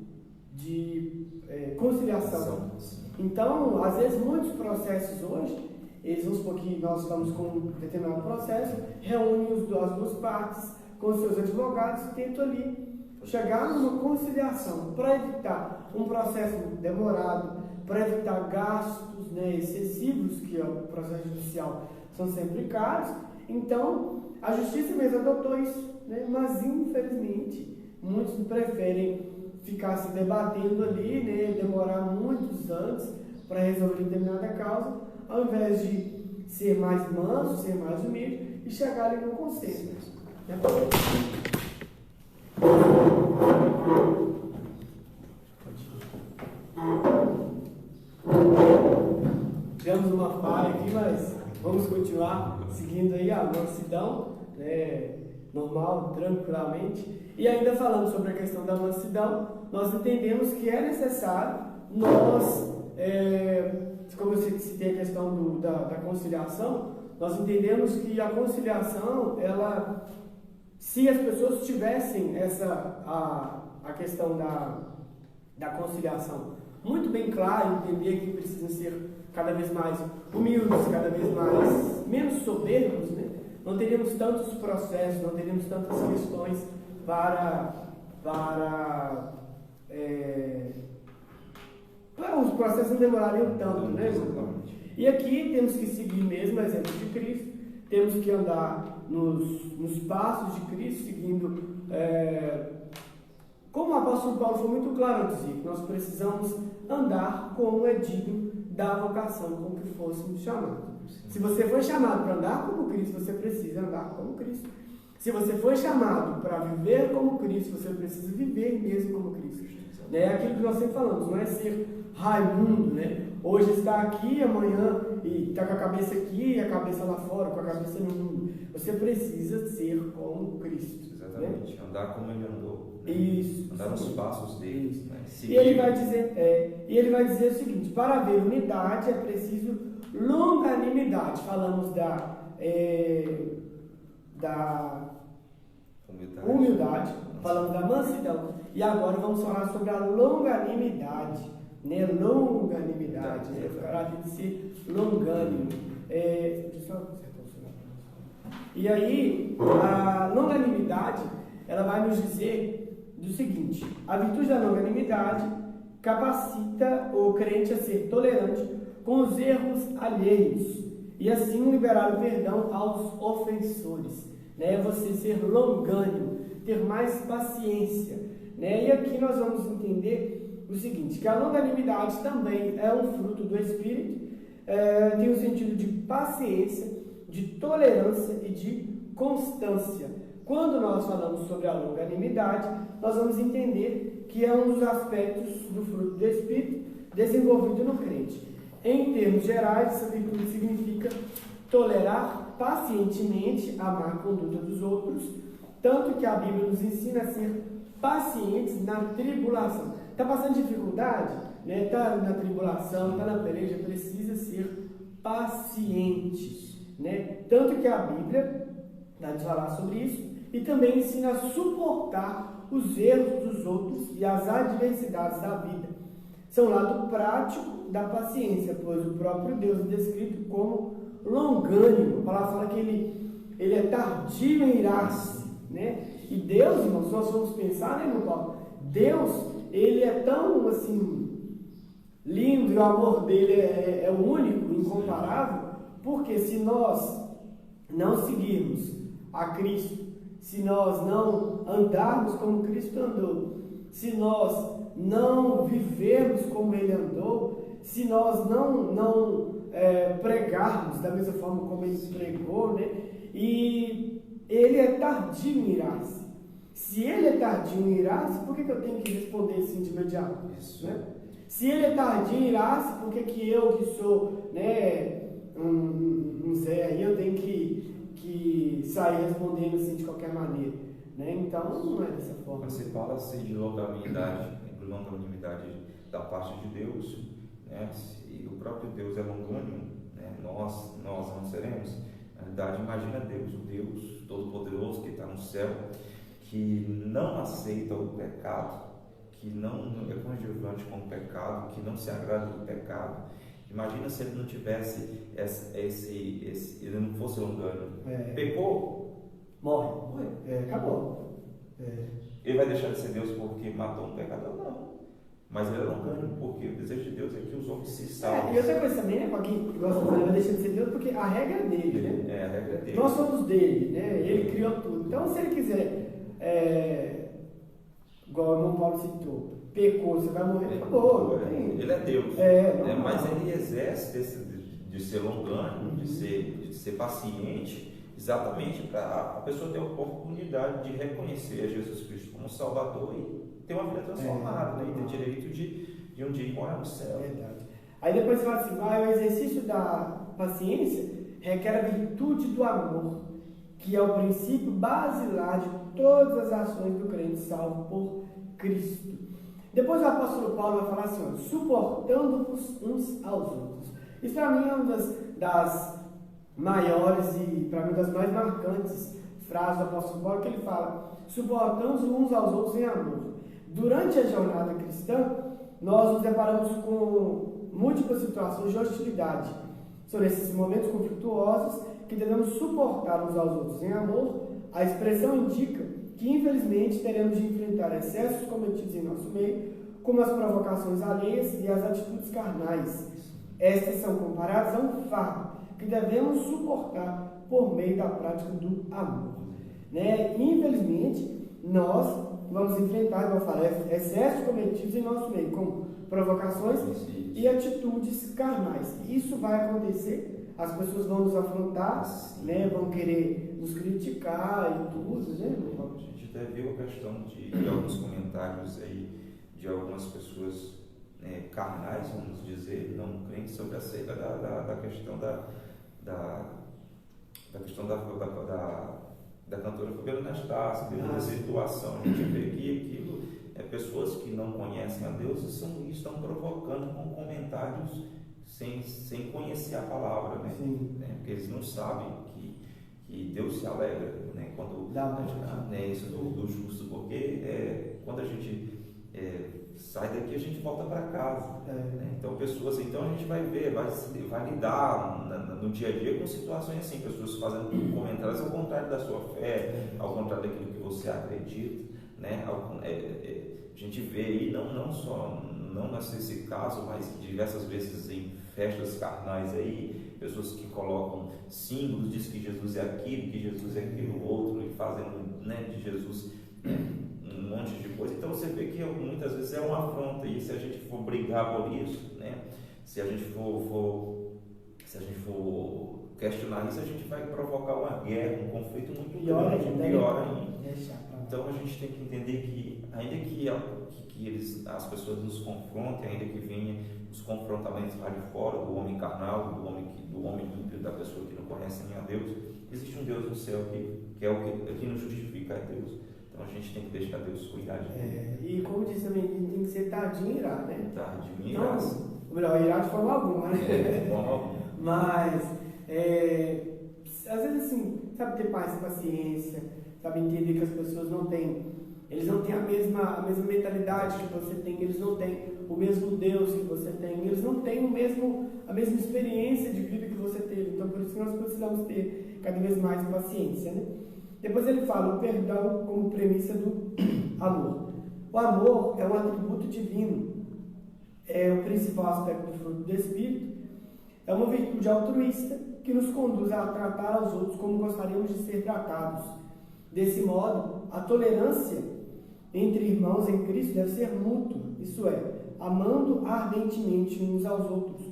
conciliação. Então, às vezes, muitos processos hoje, eles vão supor que nós estamos com um determinado processo, reúnem as duas partes com os seus advogados e tentam ali chegar numa conciliação para evitar um processo demorado, para evitar gastos, né, excessivos, que o processo judicial são sempre caros. Então, a justiça mesmo adotou isso, né, mas infelizmente muitos preferem ficar se debatendo ali, né, demorar muitos anos para resolver determinada causa, ao invés de ser mais manso, ser mais humilde e chegar ali no consenso. Né? Tivemos uma falha aqui, mas vamos continuar seguindo aí a mansidão. né, normal, tranquilamente. E ainda falando sobre a questão da mansidão, nós entendemos que é necessário nós, como eu citei a questão da conciliação, nós entendemos que a conciliação, ela, se as pessoas tivessem a questão da conciliação muito bem clara, entender que precisam ser cada vez mais humildes, cada vez menos soberbos, né? Não teríamos tantos processos, não teríamos tantas questões os processos não demorariam tanto, né? E aqui temos que seguir mesmo o exemplo de Cristo, temos que andar nos passos de Cristo, seguindo, como o apóstolo Paulo foi muito claro ao dizer, que nós precisamos andar como é digno da vocação com que fôssemos chamados. Se você foi chamado para andar como Cristo, você precisa andar como Cristo. Se você foi chamado para viver como Cristo, você precisa viver mesmo como Cristo. É aquilo que nós sempre falamos, não é ser Raimundo, né? Hoje está aqui, amanhã e está com a cabeça aqui e a cabeça lá fora, com a cabeça no mundo. Você precisa ser como Cristo. Exatamente, né? Andar como ele andou. Né? Isso. Andar nos passos dele. Né? E ele vai dizer o seguinte: para haver unidade é preciso longanimidade. Falamos da humildade, falamos da mansidão, e agora vamos falar sobre a longanimidade, né? Longanimidade, né? O caráter de ser longânimo. E aí, a longanimidade, ela vai nos dizer do seguinte: a virtude da longanimidade capacita o crente a ser tolerante com os erros alheios e assim liberar o perdão aos ofensores, né? Você ser longânimo, ter mais paciência, né? E aqui nós vamos entender o seguinte, que a longanimidade também é um fruto do Espírito, tem o sentido de paciência, de tolerância e de constância. Quando nós falamos sobre a longanimidade, nós vamos entender que é um dos aspectos do fruto do Espírito desenvolvido no crente. Em termos gerais, essa virtude significa tolerar pacientemente a má conduta dos outros, tanto que a Bíblia nos ensina a ser pacientes na tribulação. Está passando dificuldade? Está na tribulação, está na peleja, precisa ser paciente. Né? Tanto que a Bíblia vai nos falar sobre isso e também ensina a suportar os erros dos outros e as adversidades da vida. São o lado prático da paciência, pois o próprio Deus é descrito como longânimo. A palavra fala que ele é tardio em irar-se, né? E Deus, irmãos, se nós formos pensar, né, meu Paulo? Deus, ele é tão, assim, lindo, e o amor dele é único, incomparável, porque se nós não seguirmos a Cristo, se nós não andarmos como Cristo andou, se nós não vivermos como Ele andou, se nós não pregarmos da mesma forma como Ele pregou, né? E Ele é tardio em irar-se. Se Ele é tardio em irar-se, por que eu tenho que responder assim de imediato? Isso. Né? Se Ele é tardio em irar-se, por que eu que sou, né, um Zé aí, eu tenho que sair respondendo assim de qualquer maneira, né? Então não é dessa forma. Quando você fala assim de longanimidade da parte de Deus, né? E o próprio Deus é longânimo, né? Nós não seremos. Na verdade, imagina Deus, o Deus Todo-Poderoso que está no céu, que não aceita o pecado, que não é conivente com o pecado, que não se agrada do pecado. Imagina se ele não tivesse ele não fosse longânimo. Pecou, morre. Acabou. Ele vai deixar de ser Deus porque matou um pecador? Não. Mas ele é longânimo, porque o desejo de Deus é que os homens se salvem. E outra coisa também, né, para quem gosta de falar, ele vai deixar de ser Deus porque a regra é dele, né? A regra é dele. Nós somos dele, né? Ele criou tudo. Então, se ele quiser, igual o irmão Paulo citou, pecou, você vai morrer, acabou. Ele é Deus. Mas ele exerce de ser longânimo, de ser paciente, exatamente para a pessoa ter a oportunidade de reconhecer a Jesus Cristo como Salvador e ter uma vida transformada, né? E ter direito de um dia morar no céu. Verdade. Aí depois fala assim, o exercício da paciência requer a virtude do amor, que é o princípio basilar de todas as ações do crente salvo por Cristo. Depois o apóstolo Paulo vai falar assim, ó, suportando-vos uns aos outros. Isso para mim é uma das maiores e para mim das mais marcantes frases do apóstolo Paulo, que ele fala, suportando uns aos outros em amor. Durante a jornada cristã, nós nos deparamos com múltiplas situações de hostilidade. São nesses momentos conflituosos que devemos suportar uns aos outros em amor. A expressão indica que, infelizmente, teremos de enfrentar excessos cometidos em nosso meio, como as provocações alheias e as atitudes carnais. Estas são comparadas a um fardo que devemos suportar por meio da prática do amor. Infelizmente, nós vamos enfrentar, como eu falei, excessos cometidos em nosso meio, como provocações e atitudes carnais. Isso vai acontecer, as pessoas vão nos afrontar, vão querer nos criticar e tudo, né? A gente até viu a questão de alguns comentários aí de algumas pessoas carnais, vamos dizer, não crentes, sobre a seca da questão da cantora Fabiana Anastácio, da situação. A gente vê que aquilo pessoas que não conhecem a Deus estão provocando com comentários sem conhecer a palavra, né? Porque eles não sabem que Deus se alegra, né? Quando isso do justo, porque quando a gente sai daqui, a gente volta para casa, né? Então a gente vai ver, vai lidar no dia a dia com situações assim, pessoas fazendo comentários ao contrário da sua fé, ao contrário daquilo que você acredita, né? A gente vê aí não nesse caso, mas diversas vezes em festas carnais aí, pessoas que colocam símbolos, diz que Jesus é aquilo, que Jesus é aquilo outro, e fazendo, né, de Jesus um monte de coisa. Então você vê que muitas vezes é uma afronta, e se a gente for brigar por isso, né, se a gente for questionar isso, a gente vai provocar uma guerra, um conflito muito pior ainda. Então a gente tem que entender que, ainda que as pessoas nos confrontem, ainda que venham os confrontamentos lá de fora, do homem carnal, do homem ímpio, da pessoa que não conhece nem a Deus, existe um Deus no céu que é o que nos justifica, é Deus. Então a gente tem que deixar Deus cuidar de nós. E como disse também, tem que ser tardio em irar, né? Tardio em irar. Então, ou melhor, irar de forma alguma, né? De forma alguma. Mas, às vezes assim, sabe, ter paz e paciência, sabe, entender que as pessoas eles não têm a mesma mentalidade que você tem, eles não têm o mesmo Deus que você tem, eles não têm a mesma experiência de vida que você teve. Então, por isso que nós precisamos ter cada vez mais paciência, né? Depois ele fala o perdão como premissa do amor. O amor é um atributo divino, é o principal aspecto do fruto do Espírito, é uma virtude altruísta que nos conduz a tratar aos outros como gostaríamos de ser tratados. Desse modo, a tolerância entre irmãos em Cristo deve ser mútua, isso é, amando ardentemente uns aos outros,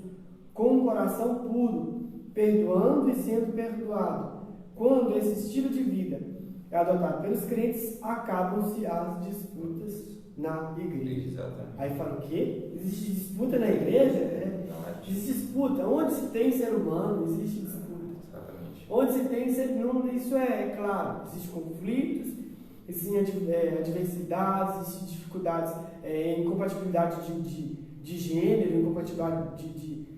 com um coração puro, perdoando e sendo perdoado. Quando esse estilo de vida é adotado pelos crentes, acabam-se as disputas na igreja. Exatamente. Aí fala o quê? Existe disputa na igreja? Existe disputa. Onde se tem ser humano, existe disputa. Exatamente. Onde se tem ser humano, isso é claro. Existem conflitos, existem adversidades, existem dificuldades, incompatibilidade de gênero, incompatibilidade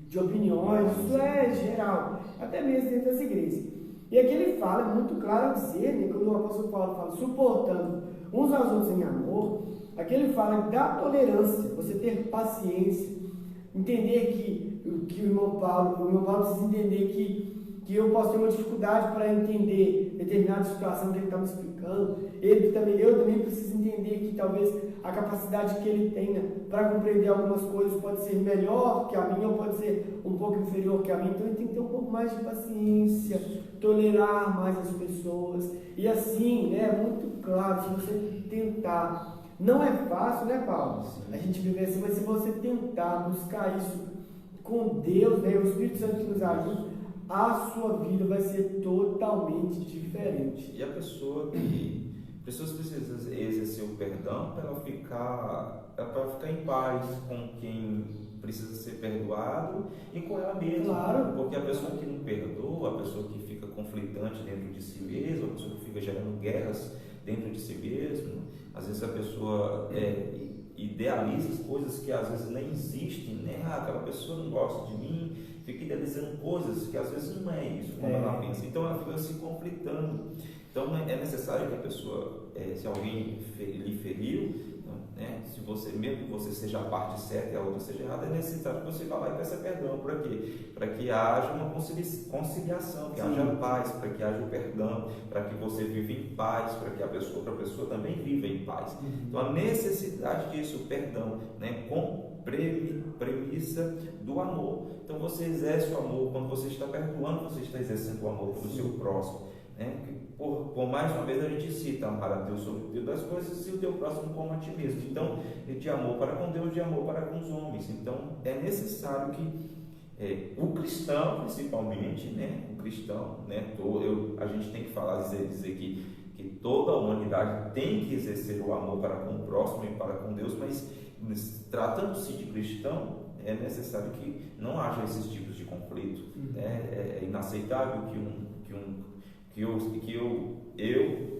de opiniões, isso é geral, até mesmo dentro das igrejas. E aqui ele fala, muito claro ao dizer, né, quando o apóstolo Paulo fala suportando uns aos outros em amor, aqui ele fala da tolerância, você ter paciência, entender que o irmão Paulo precisa entender que eu posso ter uma dificuldade para entender determinada situação que ele está me explicando, eu também preciso entender que talvez a capacidade que ele tenha para compreender algumas coisas pode ser melhor que a minha ou pode ser um pouco inferior que a minha, então ele tem que ter um pouco mais de paciência, tolerar mais as pessoas, e assim, né, é muito claro, se você tentar, não é fácil, né, Paulo? A gente viver assim, mas se você tentar buscar isso com Deus, né, o Espírito Santo que nos ajuda, a sua vida vai ser totalmente diferente. E a pessoas precisam exercer o perdão para ela ficar em paz com quem precisa ser perdoado e com ela mesma. Claro. Porque a pessoa que não perdoa, a pessoa que fica conflitante dentro de si mesma, a pessoa que fica gerando guerras dentro de si mesmo, às vezes a pessoa idealiza as coisas que às vezes nem existem, né? Aquela pessoa não gosta de mim, fica idealizando coisas que às vezes não é isso quando ela pensa. Então ela fica se conflitando. Então é necessário que a pessoa, se alguém lhe feriu, né? Se você, mesmo que você seja a parte certa e a outra seja errada, é necessário que você vá lá e peça perdão. Para quê? Para que haja uma conciliação, que haja paz, para que haja o perdão, para que você viva em paz, para que a outra pessoa também viva em paz. Então a necessidade disso, o perdão, né? Com premissa do amor. Então você exerce o amor, quando você está perdoando, você está exercendo o amor pelo seu próximo. Né? Por mais uma vez a gente cita amar a Deus sobre todas as coisas e o teu próximo como a ti mesmo. Então, de amor para com Deus, de amor para com os homens. Então, é necessário que o cristão, principalmente, né? O cristão, né? A gente tem que falar, dizer que toda a humanidade tem que exercer o amor para com o próximo e para com Deus, mas tratando-se de cristão, é necessário que não haja esses tipos de conflito. Né? É inaceitável que eu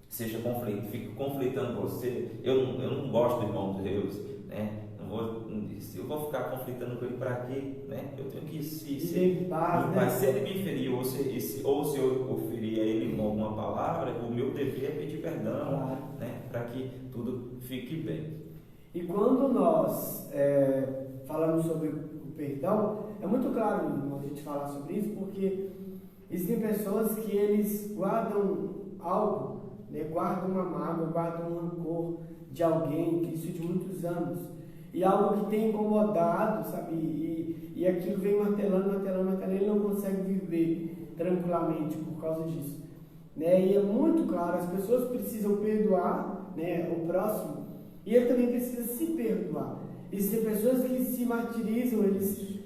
seja fico conflitando você. Eu não gosto do irmão de Deus, né? Eu vou ficar conflitando com ele para quê? Né? Eu tenho que ser paz, né? Se ele me feriu ou se eu ferir a ele com alguma palavra, o meu dever é pedir perdão, né? Para que tudo fique bem. E quando nós falamos sobre o perdão, é muito claro a gente falar sobre isso, porque existem pessoas que eles guardam algo, né? Guardam uma mágoa, guardam um rancor de alguém, que isso de muitos anos, e algo que tem incomodado, sabe? E aquilo vem martelando, ele não consegue viver tranquilamente por causa disso. Né? E é muito claro, as pessoas precisam perdoar, né, o próximo, e ele também precisa se perdoar. Existem pessoas que se martirizam, eles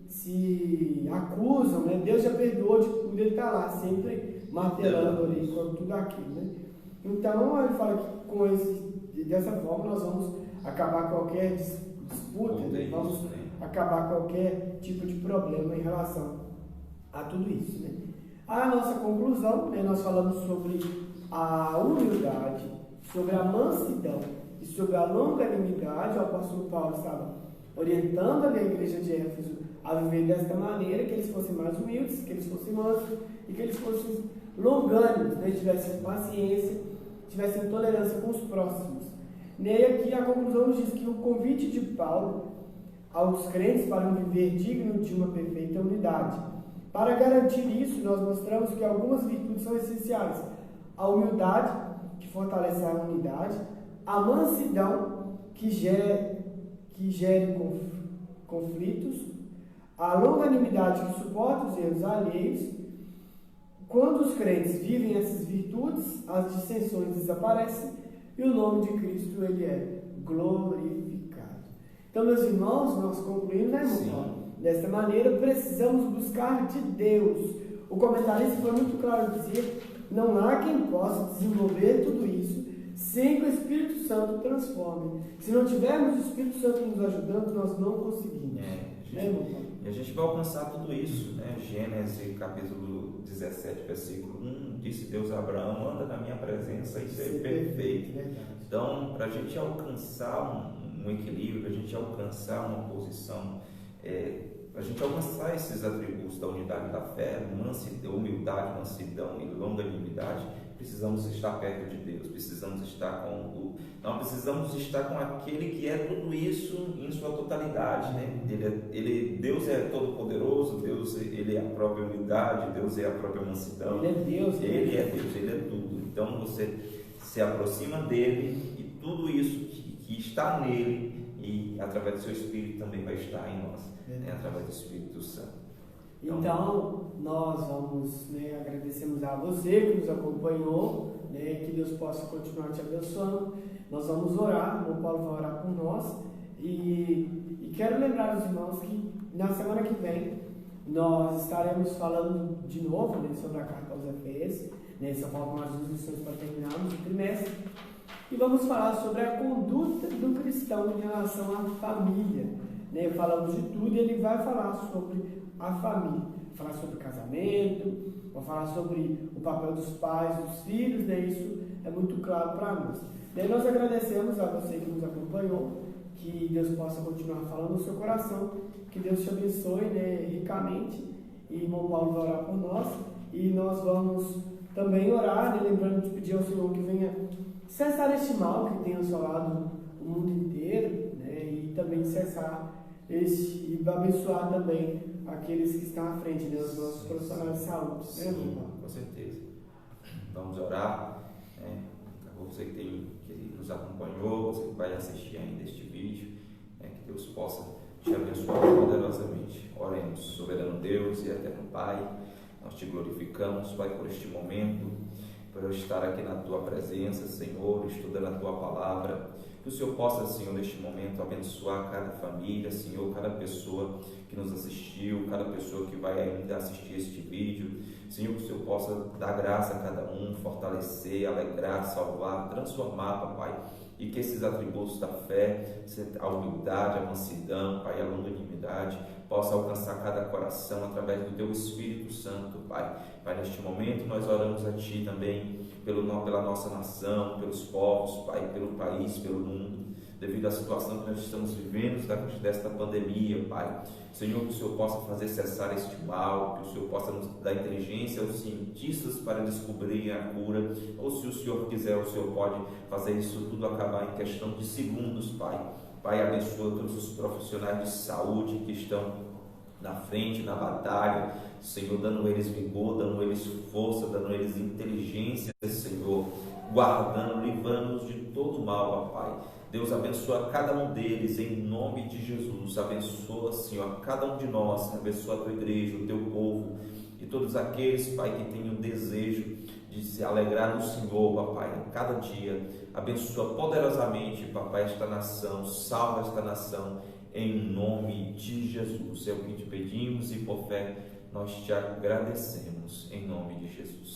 se acusam, né? Deus já perdoou de tudo, ele está lá, sempre martelando ali com tudo aquilo, né? Então, ele fala que dessa forma nós vamos acabar qualquer disputa, né? Vamos acabar qualquer tipo de problema em relação a tudo isso, né? A nossa conclusão, né? Nós falamos sobre a humildade, sobre a mansidão e sobre a longanimidade. O apóstolo Paulo estava orientando a igreja de Éfeso a viver desta maneira, que eles fossem mais humildes, que eles fossem mansos e que eles fossem longânimos, né? Tivessem paciência, tivessem tolerância com os próximos. E aqui a conclusão nos diz que o convite de Paulo aos crentes para um viver digno de uma perfeita unidade. Para garantir isso, nós mostramos que algumas virtudes são essenciais: a humildade, que fortalece a unidade, a mansidão, que gere conflitos, a longanimidade, que suporta os erros alheios. Quando os crentes vivem essas virtudes, as dissensões desaparecem e o nome de Cristo ele é glorificado. Então, meus irmãos, nós concluímos, né, irmão? Desta maneira, precisamos buscar de Deus. O comentarista foi muito claro em dizer: não há quem possa desenvolver tudo isso sem que o Espírito Santo transforme. Se não tivermos o Espírito Santo nos ajudando, nós não conseguimos. E a gente vai alcançar tudo isso, né? Gênesis capítulo 17, versículo 1, disse Deus a Abraão: anda na minha presença e ser perfeito. Então, para a gente alcançar um equilíbrio, para a gente alcançar uma posição, para a gente alcançar esses atributos da unidade da fé, humildade, mansidão e longanimidade, precisamos estar perto de Deus, precisamos estar precisamos estar com aquele que é tudo isso em sua totalidade, né? Deus é todo poderoso, Deus ele é a própria unidade, Deus é a própria mansidão. Ele é Deus, ele é tudo. Então você se aproxima dele e tudo isso que está nele e através do seu Espírito também vai estar em nós, né? Através do Espírito Santo. Então, nós vamos, né, agradecemos a você que nos acompanhou, né, que Deus possa continuar te abençoando. Nós vamos orar, o Paulo vai orar por nós, e quero lembrar os irmãos que na semana que vem nós estaremos falando de novo, né, sobre a carta aos Efésios, né, só faltam mais 2 lições para terminarmos o trimestre, E vamos falar sobre a conduta do cristão em relação à família. Né? Falamos de tudo e ele vai falar sobre a família. Vai falar sobre casamento, vai falar sobre o papel dos pais, dos filhos, né? Isso é muito claro para nós. Daí nós agradecemos a você que nos acompanhou, que Deus possa continuar falando no seu coração, que Deus te abençoe, né, ricamente. E irmão Paulo vai orar por nós e nós vamos também orar, né, lembrando de pedir ao Senhor que venha cessar este mal que tem assolado o mundo inteiro, né, e também cessar e abençoar também aqueles que estão à frente, né, os nossos profissionais de saúde. Sim, com certeza. Vamos orar. Você que nos acompanhou, você que vai assistir ainda este vídeo, que Deus possa te abençoar poderosamente. Oremos. Soberano Deus e eterno Pai, nós te glorificamos, Pai, por este momento, por eu estar aqui na Tua presença, Senhor, estudando a Tua palavra. Que o Senhor possa, Senhor, neste momento, abençoar cada família, Senhor, cada pessoa que nos assistiu, cada pessoa que vai ainda assistir este vídeo. Senhor, que o Senhor possa dar graça a cada um, fortalecer, alegrar, salvar, transformar, Papai. E que esses atributos da fé, a humildade, a mansidão, Pai, a longanimidade, possa alcançar cada coração através do Teu Espírito Santo, Pai. Pai, neste momento nós oramos a Ti também pela nossa nação, pelos povos, Pai, pelo país, pelo mundo, devido à situação que nós estamos vivendo desta pandemia, Pai. Senhor, que o Senhor possa fazer cessar este mal, que o Senhor possa nos dar inteligência aos cientistas para descobrir a cura, ou se o Senhor quiser, o Senhor pode fazer isso tudo acabar em questão de segundos, Pai. Pai, abençoa todos os profissionais de saúde que estão na frente, na batalha, Senhor, dando eles vigor, dando eles força, dando eles inteligência, Senhor, guardando, livrando-os de todo mal, Pai. Deus, abençoa cada um deles em nome de Jesus. Abençoa, Senhor, cada um de nós. Abençoa a Tua igreja, o Teu povo e todos aqueles, Pai, que tenham desejo de se alegrar no Senhor, Papai, cada dia. Abençoa poderosamente, Papai, esta nação, salva esta nação em nome de Jesus. É o que te pedimos e por fé nós te agradecemos em nome de Jesus.